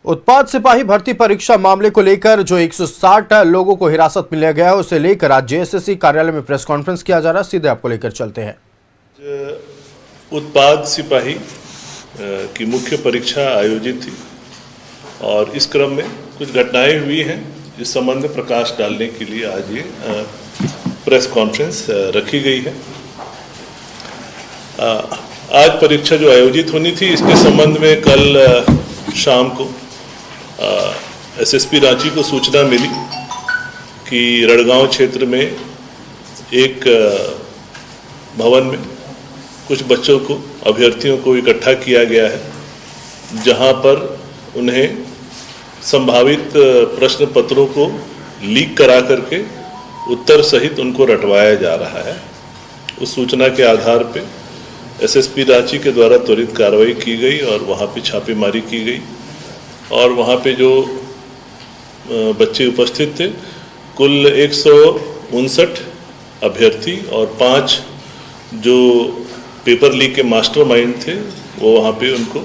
उत्पाद सिपाही भर्ती परीक्षा मामले को लेकर जो 160 लोगों को हिरासत में लिया गया है उसे लेकर आज जेएसएससी कार्यालय में प्रेस कॉन्फ्रेंस किया जा रहा है। सीधे आपको लेकर चलते हैं। उत्पाद सिपाही की मुख्य परीक्षा आयोजित थी और इस क्रम में कुछ घटनाएं हुई हैं। इस संबंध में प्रकाश डालने के लिए आज ये प्रेस कॉन्फ्रेंस रखी गई है। आज परीक्षा जो आयोजित होनी थी इसके संबंध में कल शाम को एसएसपी रांची को सूचना मिली कि रड़गांव क्षेत्र में एक भवन में कुछ बच्चों को, अभ्यर्थियों को इकट्ठा किया गया है, जहां पर उन्हें संभावित प्रश्न पत्रों को लीक करा करके उत्तर सहित उनको रटवाया जा रहा है। उस सूचना के आधार पे एसएसपी रांची के द्वारा त्वरित कार्रवाई की गई और वहाँ पे छापेमारी की गई और वहाँ पे जो बच्चे उपस्थित थे कुल 159 अभ्यर्थी और 5 जो पेपर लीक के मास्टरमाइंड थे वो वहाँ पे उनको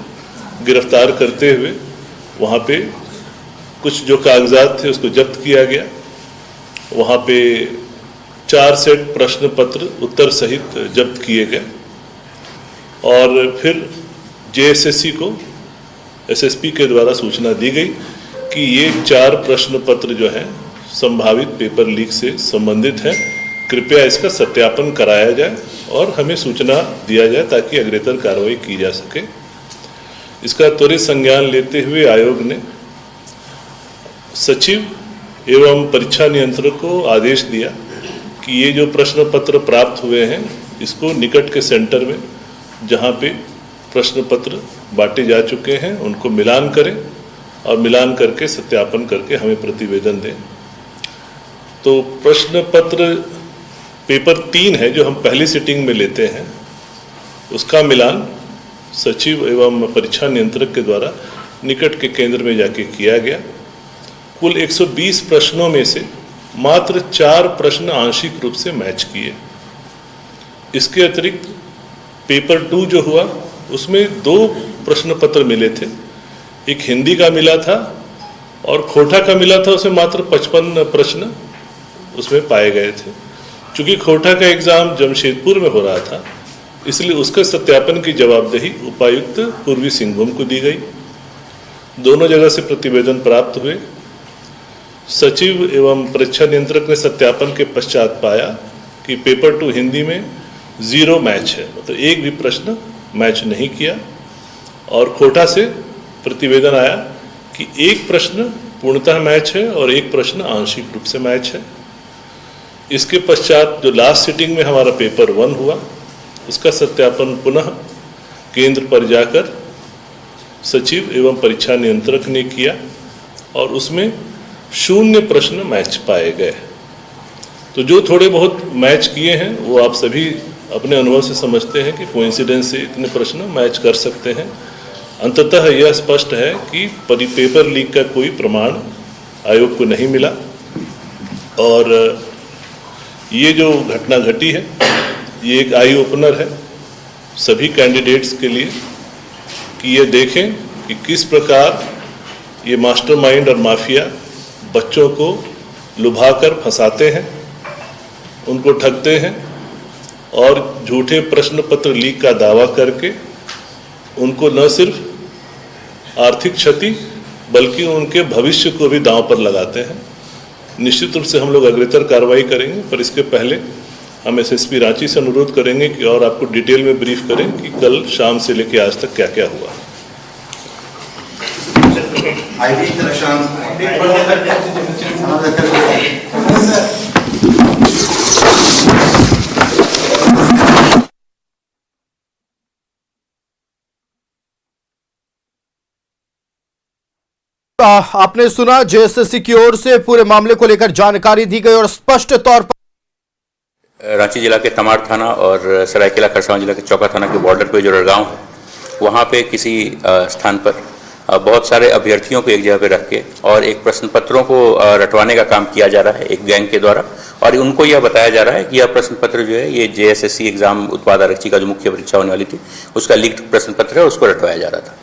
गिरफ्तार करते हुए वहाँ पे कुछ जो कागजात थे उसको जब्त किया गया। वहाँ पे 4 सेट प्रश्न पत्र उत्तर सहित जब्त किए गए और फिर जेएसएससी को एसएसपी के द्वारा सूचना दी गई कि ये 4 प्रश्न पत्र जो हैं संभावित पेपर लीक से संबंधित हैं, कृपया इसका सत्यापन कराया जाए और हमें सूचना दिया जाए ताकि अग्रेतर कार्रवाई की जा सके। इसका त्वरित संज्ञान लेते हुए आयोग ने सचिव एवं परीक्षा नियंत्रक को आदेश दिया कि ये जो प्रश्न पत्र प्राप्त हुए हैं इसको निकट के सेंटर में जहाँ पे प्रश्न पत्र बांटे जा चुके हैं उनको मिलान करें और मिलान करके सत्यापन करके हमें प्रतिवेदन दें। तो प्रश्न पत्र पेपर 3 है जो हम पहली सिटिंग में लेते हैं, उसका मिलान सचिव एवं परीक्षा नियंत्रक के द्वारा निकट के केंद्र में जाके किया गया। कुल 120 प्रश्नों में से मात्र 4 प्रश्न आंशिक रूप से मैच किए। इसके अतिरिक्त पेपर 2 जो हुआ उसमें 2 प्रश्न पत्र मिले थे, एक हिंदी का मिला था और खोटा का मिला था, उसमें मात्र 55 प्रश्न उसमें पाए गए थे। चूँकि खोटा का एग्ज़ाम जमशेदपुर में हो रहा था इसलिए उसके सत्यापन की जवाबदेही उपायुक्त पूर्वी सिंहभूम को दी गई। दोनों जगह से प्रतिवेदन प्राप्त हुए। सचिव एवं परीक्षा नियंत्रक ने सत्यापन के पश्चात पाया कि पेपर 2 हिंदी में 0 मैच है, मतलब एक भी प्रश्न मैच नहीं किया और खोटा से प्रतिवेदन आया कि एक प्रश्न पूर्णतः मैच है और एक प्रश्न आंशिक रूप से मैच है। इसके पश्चात जो लास्ट सिटिंग में हमारा पेपर 1 हुआ उसका सत्यापन पुनः केंद्र पर जाकर सचिव एवं परीक्षा नियंत्रक ने किया और उसमें 0 प्रश्न मैच पाए गए। तो जो थोड़े बहुत मैच किए हैं वो आप सभी अपने अनुभव से समझते हैं कि कोइंसिडेंस से इतने प्रश्न मैच कर सकते हैं। अंततः यह स्पष्ट है कि पेपर लीक का कोई प्रमाण आयोग को नहीं मिला और ये जो घटना घटी है ये एक आई ओपनर है सभी कैंडिडेट्स के लिए कि ये देखें कि किस प्रकार ये मास्टरमाइंड और माफिया बच्चों को लुभाकर फंसाते हैं, उनको ठगते हैं और झूठे प्रश्न पत्र लीक का दावा करके उनको न सिर्फ आर्थिक क्षति बल्कि उनके भविष्य को भी दांव पर लगाते हैं। निश्चित रूप से हम लोग अग्रेतर कार्रवाई करेंगे, पर इसके पहले हम एसएसपी रांची से अनुरोध करेंगे कि और आपको डिटेल में ब्रीफ करें कि कल शाम से लेकर आज तक क्या क्या हुआ। आपने सुना जेएसएससी की ओर से पूरे मामले को लेकर जानकारी दी गई और स्पष्ट तौर पर रांची जिला के तमाड़ थाना और सरायकेला खरसावां जिला के चौका थाना के बॉर्डर पे जो रड़गांव है वहाँ पे किसी स्थान पर बहुत सारे अभ्यर्थियों को एक जगह पे रख के और एक प्रश्न पत्रों को रटवाने का काम किया जा रहा है एक गैंग के द्वारा और उनको यह बताया जा रहा है कि यह प्रश्न पत्र जो है ये जेएसएससी एग्जाम उत्पाद आरक्षी का जो मुख्य परीक्षा होने वाली थी उसका लीक्ड प्रश्न पत्र है, उसको रटवाया जा रहा था।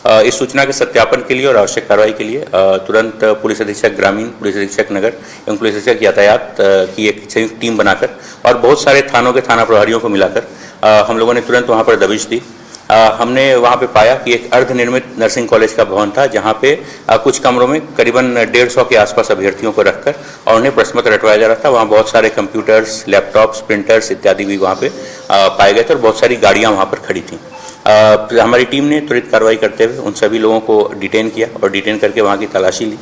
इस सूचना के सत्यापन के लिए और आवश्यक कार्रवाई के लिए तुरंत पुलिस अधीक्षक ग्रामीण, पुलिस अधीक्षक नगर एवं पुलिस अधीक्षक यातायात की एक संयुक्त टीम बनाकर और बहुत सारे थानों के थाना प्रभारियों को मिलाकर हम लोगों ने तुरंत वहां पर दबिश दी। हमने वहां पे पाया कि एक अर्धनिर्मित नर्सिंग कॉलेज का भवन था, जहां पे कुछ कमरों में करीबन 150 के आसपास अभ्यर्थियों को रखकर और उन्हें प्रश्न पत्र रटवाया जा रहा था। वहां बहुत सारे कंप्यूटर्स, लैपटॉप्स, प्रिंटर्स इत्यादि भी वहां पे पाए गए थे और बहुत सारी गाड़ियां वहां पर खड़ी थी। हमारी टीम ने त्वरित कार्रवाई करते हुए उन सभी लोगों को डिटेन किया और डिटेन करके वहाँ की तलाशी ली।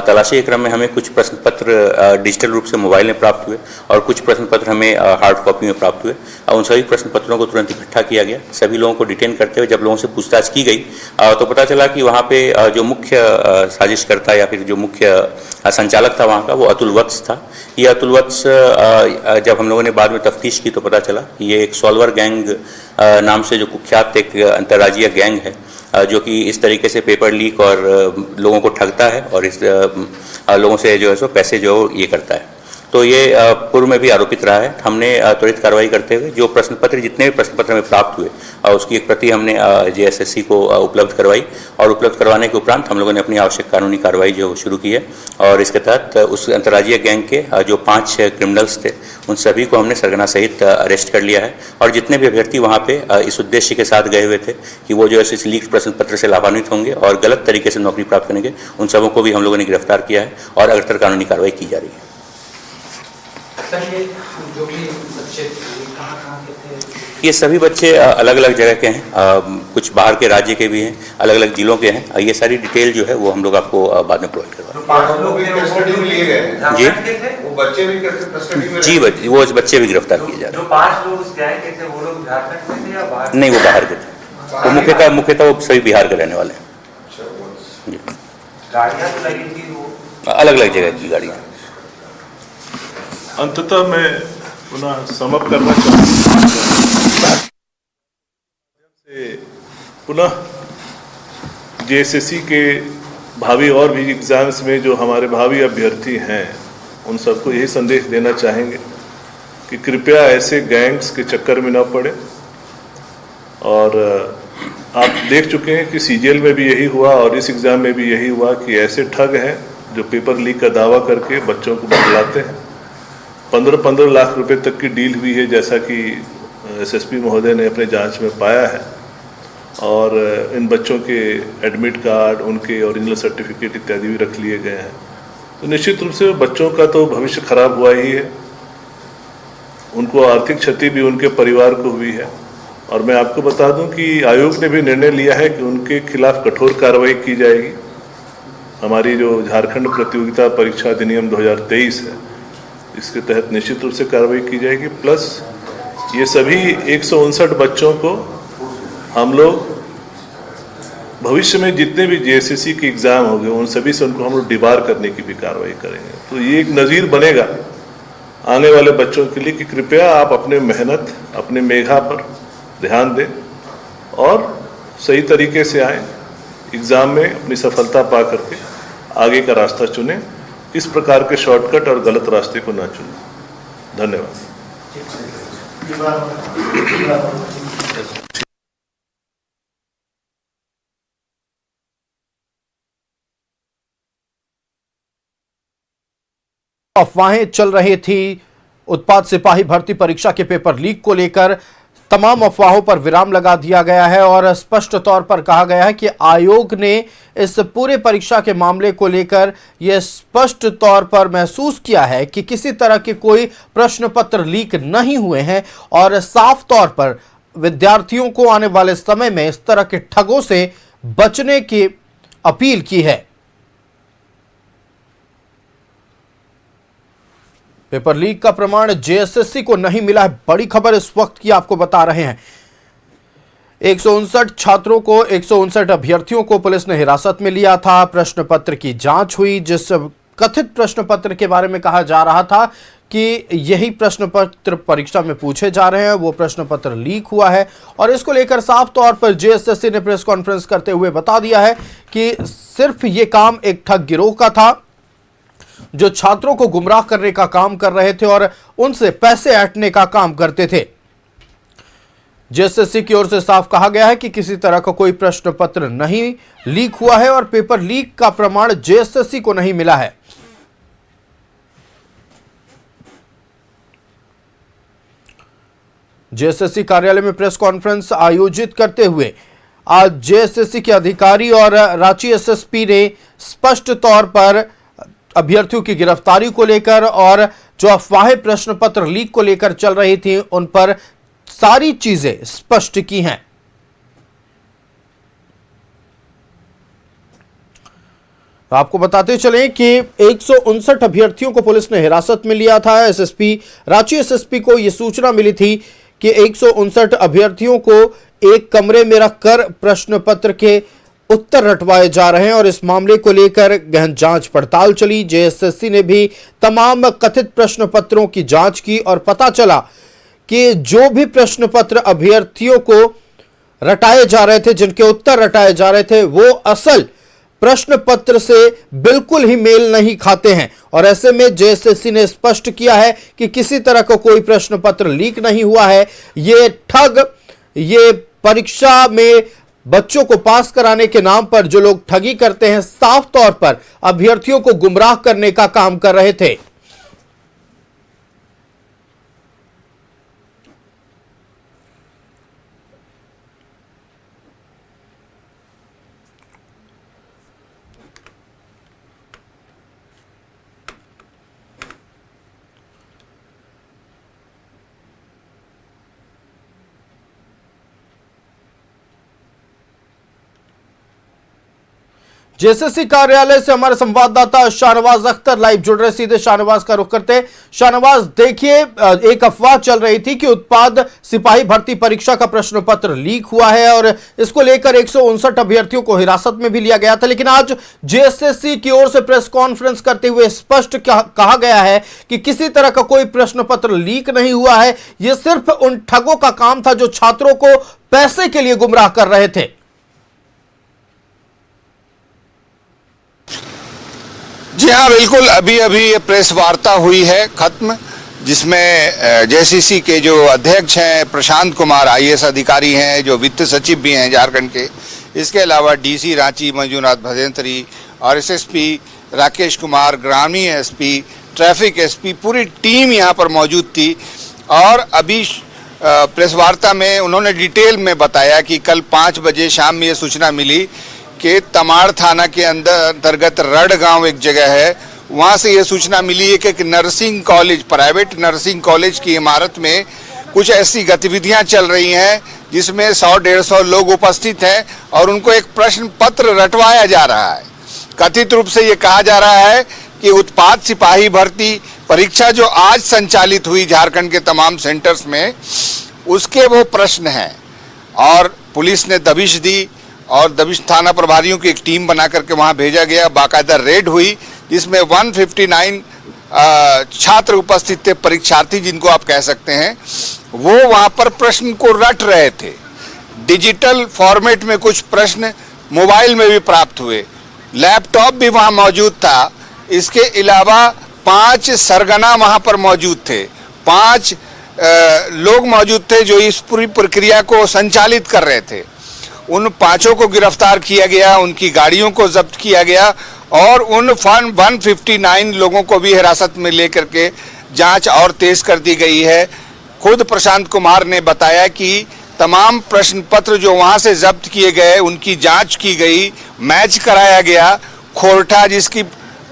तलाशी के क्रम में हमें कुछ प्रश्न पत्र डिजिटल रूप से मोबाइल में प्राप्त हुए और कुछ प्रश्न पत्र हमें हार्ड कॉपी में प्राप्त हुए। उन सभी प्रश्न पत्रों को तुरंत इकट्ठा किया गया। सभी लोगों को डिटेन करते हुए जब लोगों से पूछताछ की गई तो पता चला कि वहाँ पे जो मुख्य साजिशकर्ता या फिर जो मुख्य संचालक था वहाँ का, वो अतुल वत्स था। ये अतुल वत्स जब हम लोगों ने बाद में तफ्तीश की तो पता चला कि ये एक सॉल्वर गैंग नाम से जो कुख्यात एक अंतर्राज्यीय गैंग है जो कि इस तरीके से पेपर लीक और लोगों को ठगता है और इस लोगों से जो है सो पैसे जो ये करता है। तो ये पूर्व में भी आरोपित रहा है। हमने त्वरित कार्रवाई करते हुए जो प्रश्न पत्र, जितने भी प्रश्न पत्र हमें प्राप्त हुए, उसकी एक प्रति हमने JSSC को उपलब्ध करवाई और उपलब्ध करवाने के उपरांत हम लोगों ने अपनी आवश्यक कानूनी कार्रवाई जो शुरू की है और इसके तहत उस अंतर्राज्यीय गैंग के जो 5 क्रिमिनल्स थे उन सभी को हमने सरगना सहित अरेस्ट कर लिया है। और जितने भी अभ्यर्थी वहाँ पे इस उद्देश्य के साथ गए हुए थे कि वो जो है इस लीक प्रश्न पत्र से लाभान्वित होंगे और गलत तरीके से नौकरी प्राप्त करेंगे, उन सबों को भी हम लोगों ने गिरफ्तार किया है और अग्रतर कानूनी कार्रवाई की जा रही है। सर, ये जो भी बच्चे कहाँ के थे? ये सभी बच्चे अलग अलग जगह के हैं, कुछ बाहर के राज्य के भी हैं, अलग अलग जिलों के हैं। ये सारी डिटेल जो है वो हम लोग आपको बाद में प्रोवाइड करवा। 5 लोग भी कस्टडी में लिए गए हैं जी, वो बच्चे भी कस्टडी में जी वो बच्चे भी गिरफ्तार किए जा रहे हैं। जो 5 लोग उस गैंग के थे वो लोग झारखंड में थे या बाहर? नहीं, वो बाहर के थे। वो मुख्यतः वो सभी बिहार के रहने वाले हैं। जी, गाड़ियाँ तो लगी थी वो अलग अलग जगह की गाड़ियाँ। अंततः मैं पुनः समअप करना चाहूँगा पुनः JSSC के भावी और भी एग्जाम्स में जो हमारे भावी अभ्यर्थी हैं उन सबको यही संदेश देना चाहेंगे कि कृपया ऐसे गैंग्स के चक्कर में न पड़े। और आप देख चुके हैं कि CGL में भी यही हुआ और इस एग्ज़ाम में भी यही हुआ कि ऐसे ठग हैं जो पेपर लीक का दावा करके बच्चों को बदलाते हैं। 15-15 लाख रुपए तक की डील हुई है, जैसा कि SSP महोदय ने अपने जांच में पाया है। और इन बच्चों के एडमिट कार्ड, उनके ओरिजिनल सर्टिफिकेट इत्यादि भी रख लिए गए हैं। तो निश्चित रूप से बच्चों का तो भविष्य खराब हुआ ही है, उनको आर्थिक क्षति भी उनके परिवार को हुई है। और मैं आपको बता दूं कि आयोग ने भी निर्णय लिया है कि उनके खिलाफ कठोर कार्रवाई की जाएगी। हमारी जो झारखंड प्रतियोगिता परीक्षा अधिनियम 2023 है, इसके तहत निश्चित रूप से कार्रवाई की जाएगी। प्लस ये सभी 159 बच्चों को हम लोग भविष्य में जितने भी JSSC के एग्ज़ाम होंगे उन सभी से उनको हम लोग डिबार करने की भी कार्रवाई करेंगे। तो ये एक नज़ीर बनेगा आने वाले बच्चों के लिए कि कृपया आप अपने मेहनत, अपने मेधा पर ध्यान दें और सही तरीके से आएँ, एग्ज़ाम में अपनी सफलता पा करके आगे का रास्ता चुनें। इस प्रकार के शॉर्टकट और गलत रास्ते को ना चुनें। धन्यवाद। अफवाहें चल रही थी उत्पाद सिपाही भर्ती परीक्षा के पेपर लीक को लेकर। तमाम अफवाहों पर विराम लगा दिया गया है और स्पष्ट तौर पर कहा गया है कि आयोग ने इस पूरे परीक्षा के मामले को लेकर यह स्पष्ट तौर पर महसूस किया है कि किसी तरह के कोई प्रश्न पत्र लीक नहीं हुए हैं और साफ तौर पर विद्यार्थियों को आने वाले समय में इस तरह के ठगों से बचने की अपील की है। पेपर लीक का प्रमाण JSSC को नहीं मिला है, बड़ी खबर इस वक्त की आपको बता रहे हैं। 159 छात्रों को, 159 अभ्यर्थियों को पुलिस ने हिरासत में लिया था। प्रश्न पत्र की जांच हुई। जिस कथित प्रश्न पत्र के बारे में कहा जा रहा था कि यही प्रश्न पत्र परीक्षा में पूछे जा रहे हैं, वो प्रश्न पत्र लीक हुआ है और इसको लेकर साफ तौर पर JSSC ने प्रेस कॉन्फ्रेंस करते हुए बता दिया है कि सिर्फ ये काम एक ठग गिरोह का था जो छात्रों को गुमराह करने का काम कर रहे थे और उनसे पैसे ऐंठने का काम करते थे। जेएसएससी की ओर से साफ कहा गया है कि किसी तरह का कोई प्रश्न पत्र नहीं लीक हुआ है और पेपर लीक का प्रमाण जेएसएससी को नहीं मिला है। जेएसएससी कार्यालय में प्रेस कॉन्फ्रेंस आयोजित करते हुए आज जेएसएससी के अधिकारी और रांची एसएसपी ने स्पष्ट तौर पर अभ्यर्थियों की गिरफ्तारी को लेकर और जो अफवाहें प्रश्न पत्र लीक को लेकर चल रही थी उन पर सारी चीजें स्पष्ट की हैं। आपको बताते चलें कि 159 अभ्यर्थियों को पुलिस ने हिरासत में लिया था। रांची एसएसपी को यह सूचना मिली थी कि 159 अभ्यर्थियों को एक कमरे में रखकर प्रश्न पत्र के उत्तर रटवाए जा रहे हैं और इस मामले को लेकर गहन जांच पड़ताल चली। जेएसएससी ने भी तमाम कथित प्रश्न पत्रों की जांच की और पता चला कि जो भी प्रश्न पत्र अभ्यर्थियों को रटाए जा रहे थे, जिनके उत्तर रटाए जा रहे थे, वो असल प्रश्न पत्र से बिल्कुल ही मेल नहीं खाते हैं और ऐसे में जेएसएससी ने स्पष्ट किया है कि किसी तरह का कोई प्रश्न पत्र लीक नहीं हुआ है। ये परीक्षा में बच्चों को पास कराने के नाम पर जो लोग ठगी करते हैं, साफ तौर पर अभ्यर्थियों को गुमराह करने का काम कर रहे थे। जेएसएससी कार्यालय से हमारे संवाददाता शाहनवाज अख्तर लाइव जुड़ रहे, सीधे शाहनवाज का रुख करते हैं। शाहनवाज, देखिए, एक अफवाह चल रही थी कि उत्पाद सिपाही भर्ती परीक्षा का प्रश्न पत्र लीक हुआ है और इसको लेकर 159 अभ्यर्थियों को हिरासत में भी लिया गया था, लेकिन आज जेएसएससी की ओर से प्रेस कॉन्फ्रेंस करते हुए स्पष्ट कहा गया है कि किसी तरह का कोई प्रश्न पत्र लीक नहीं हुआ है। यह सिर्फ उन ठगों का काम था जो छात्रों को पैसे के लिए गुमराह कर रहे थे। जी हाँ, बिल्कुल। अभी अभी ये प्रेस वार्ता हुई है खत्म, जिसमें जेएसएससी के जो अध्यक्ष हैं प्रशांत कुमार आईएएस अधिकारी हैं, जो वित्त सचिव भी हैं झारखंड के, इसके अलावा डीसी रांची मंजूनाथ भजंत्री और एसएसपी राकेश कुमार, ग्रामीण एसपी, ट्रैफिक एसपी, पूरी टीम यहाँ पर मौजूद थी। और अभी प्रेस वार्ता में उन्होंने डिटेल में बताया कि कल 5 बजे शाम में ये सूचना मिली कि तमाड़ थाना के अंतर्गत रड गांव एक जगह है, वहां से ये सूचना मिली है कि एक nursing college, private nursing college की इमारत में कुछ ऐसी गतिविधियां चल रही हैं जिसमें 100-150 लोग उपस्थित हैं और उनको एक प्रश्न पत्र रटवाया जा रहा है। कथित रूप से ये कहा जा रहा है कि उत्पाद सिपाही भर्ती परीक्षा जो आज संचालित हुई झारखंड के तमाम सेंटर्स में, उसके वो प्रश्न हैं। और पुलिस ने दबिश दी और दबिश थाना प्रभारियों की एक टीम बना करके वहां भेजा गया। बाकायदा रेड हुई जिसमें 159 छात्र उपस्थित थे, परीक्षार्थी जिनको आप कह सकते हैं। वो वहां पर प्रश्न को रट रहे थे। डिजिटल फॉर्मेट में कुछ प्रश्न मोबाइल में भी प्राप्त हुए, लैपटॉप भी वहां मौजूद था। इसके अलावा 5 सरगना वहां पर मौजूद थे, 5 लोग मौजूद थे जो इस पूरी प्रक्रिया को संचालित कर रहे थे। उन 5 को गिरफ्तार किया गया, उनकी गाड़ियों को जब्त किया गया और उन 159 लोगों को भी हिरासत में लेकर के जांच और तेज कर दी गई है। खुद प्रशांत कुमार ने बताया कि तमाम प्रश्न पत्र जो वहां से जब्त किए गए उनकी जांच की गई, मैच कराया गया। खोरठा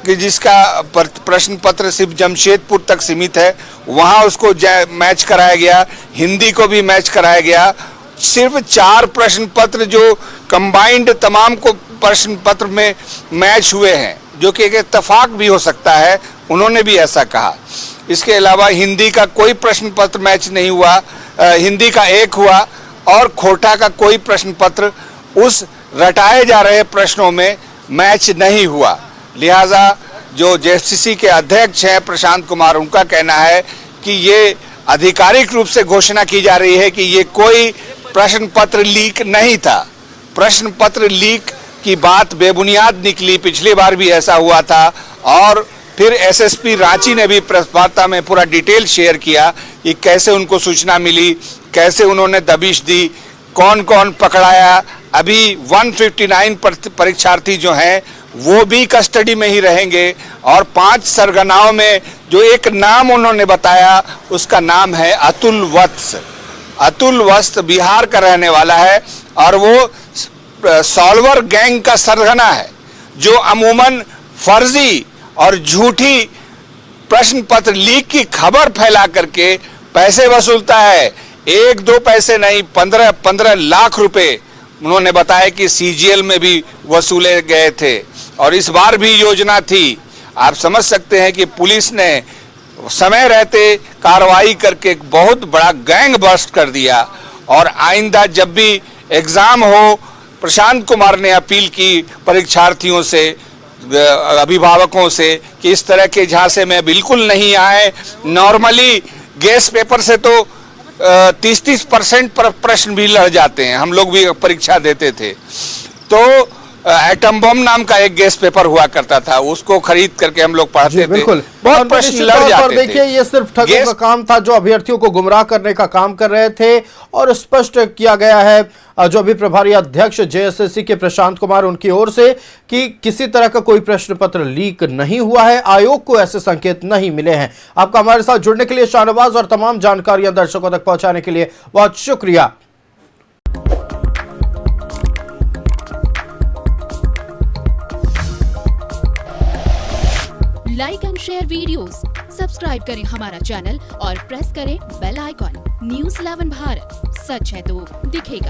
जिसका प्रश्न पत्र सिर्फ जमशेदपुर तक सीमित है, वहां उसको मैच कराया गया। हिंदी को भी मैच कराया गया। सिर्फ 4 प्रश्न पत्र जो कंबाइंड तमाम को प्रश्न पत्र में मैच हुए हैं, जो कि एक इत्तेफाक भी हो सकता है, उन्होंने भी ऐसा कहा। इसके अलावा हिंदी का कोई प्रश्न पत्र मैच नहीं हुआ, हिंदी का 1 हुआ और खोटा का कोई प्रश्न पत्र उस रटाए जा रहे प्रश्नों में मैच नहीं हुआ। लिहाजा जो जेएसएससी के अध्यक्ष हैं प्रशांत कुमार, उनका कहना है कि ये आधिकारिक रूप से घोषणा की जा रही है कि ये कोई प्रश्न पत्र लीक नहीं था। प्रश्न पत्र लीक की बात बेबुनियाद निकली, पिछली बार भी ऐसा हुआ था। और फिर एसएसपी रांची ने भी प्रेस वार्ता में पूरा डिटेल शेयर किया कि कैसे उनको सूचना मिली कैसे उन्होंने दबिश दी, कौन कौन पकड़ाया। अभी 159 परीक्षार्थी जो हैं वो भी कस्टडी में ही रहेंगे और 5 सरगनाओं में जो एक नाम उन्होंने बताया उसका नाम है अतुल वत्स। अतुल वत्स बिहार का रहने वाला है और वो सॉल्वर गैंग का सरगना है जो अमूमन फर्जी और झूठी प्रश्न पत्र लीक की खबर फैला करके पैसे वसूलता है। 1-2 पैसे नहीं, 15 लाख रुपए उन्होंने बताया कि सीजीएल में भी वसूले गए थे और इस बार भी योजना थी। आप समझ सकते हैं कि पुलिस ने समय रहते कार्रवाई करके एक बहुत बड़ा गैंग बस्ट कर दिया और आइंदा जब भी एग्जाम हो, प्रशांत कुमार ने अपील की परीक्षार्थियों से, अभिभावकों से कि इस तरह के झांसे में बिल्कुल नहीं आए। नॉर्मली गेस पेपर से तो 30% पर प्रश्न भी लड़ जाते हैं, हम लोग भी परीक्षा देते थे। तो एटम बम नाम का एक गेस पेपर हुआ करता था, उसको खरीद करके हम लोग पढ़ते थे। बिल्कुल, बहुत प्रश्न लड़ जाते थे। देखिए, ये सिर्फ ठगों का काम था जो अभ्यर्थियों को गुमराह करने का काम कर रहे थे और स्पष्ट किया गया है जो अभी प्रभारी अध्यक्ष जेएसएससी के प्रशांत कुमार उनकी ओर से कि किसी तरह का कोई प्रश्न पत्र लीक नहीं हुआ है, आयोग को ऐसे संकेत नहीं मिले हैं। आपका हमारे साथ जुड़ने के लिए शाहनवाज और तमाम जानकारियां दर्शकों तक पहुंचाने के लिए बहुत शुक्रिया। Like and share videos, subscribe करें हमारा चैनल और प्रेस करें बेल आइकॉन। न्यूज़ 11 भारत, सच है तो दिखेगा।